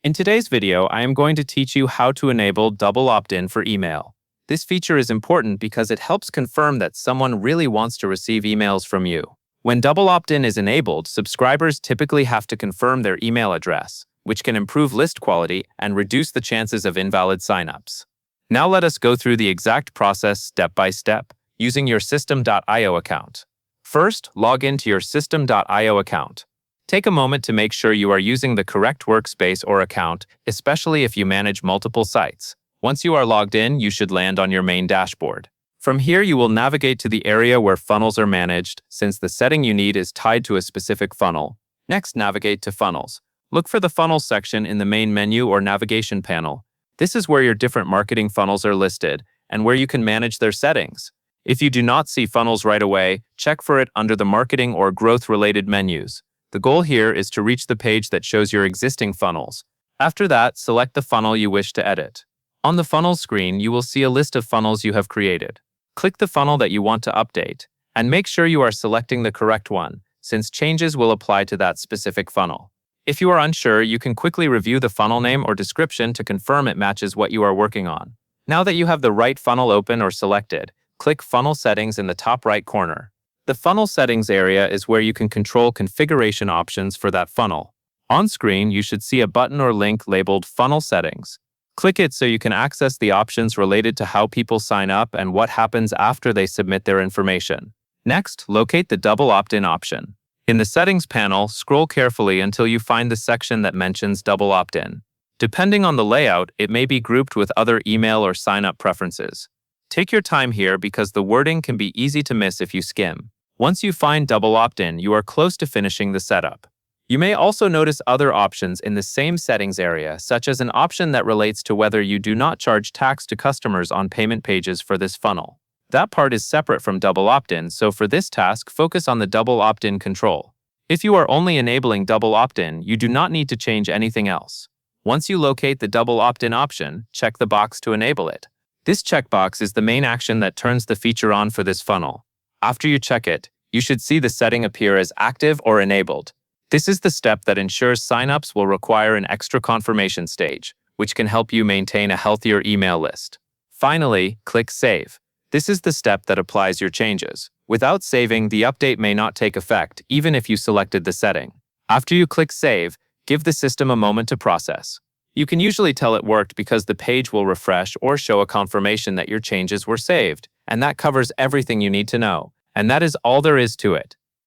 In today's video, I am going to teach you how to enable double opt-in for email. This feature is important because it helps confirm that someone really wants to receive emails from you. When double opt-in is enabled, subscribers typically have to confirm their email address, which can improve list quality and reduce the chances of invalid signups. Now let us go through the exact process step by step, using your System.io account. First, log into your System.io account. Take a moment to make sure you are using the correct workspace or account, especially if you manage multiple sites. Once you are logged in, you should land on your main dashboard. From here, you will navigate to the area where funnels are managed, since the setting you need is tied to a specific funnel. Next, navigate to Funnels. Look for the Funnels section in the main menu or navigation panel. This is where your different marketing funnels are listed, and where you can manage their settings. If you do not see funnels right away, check for it under the marketing or growth-related menus. The goal here is to reach the page that shows your existing funnels. After that, select the funnel you wish to edit. On the funnel screen, you will see a list of funnels you have created. Click the funnel that you want to update, and make sure you are selecting the correct one, since changes will apply to that specific funnel. If you are unsure, you can quickly review the funnel name or description to confirm it matches what you are working on. Now that you have the right funnel open or selected, click Funnel Settings in the top right corner. The Funnel Settings area is where you can control configuration options for that funnel. On screen, you should see a button or link labeled Funnel Settings. Click it so you can access the options related to how people sign up and what happens after they submit their information. Next, locate the Double Opt-in option. In the Settings panel, scroll carefully until you find the section that mentions Double Opt-in. Depending on the layout, it may be grouped with other email or sign-up preferences. Take your time here because the wording can be easy to miss if you skim. Once you find double opt-in, you are close to finishing the setup. You may also notice other options in the same settings area, such as an option that relates to whether you do not charge tax to customers on payment pages for this funnel. That part is separate from double opt-in, so for this task, focus on the double opt-in control. If you are only enabling double opt-in, you do not need to change anything else. Once you locate the double opt-in option, check the box to enable it. This checkbox is the main action that turns the feature on for this funnel. After you check it, you should see the setting appear as active or enabled. This is the step that ensures signups will require an extra confirmation stage, which can help you maintain a healthier email list. Finally, click Save. This is the step that applies your changes. Without saving, the update may not take effect, even if you selected the setting. After you click Save, give the system a moment to process. You can usually tell it worked because the page will refresh or show a confirmation that your changes were saved, and that covers everything you need to know. And that is all there is to it.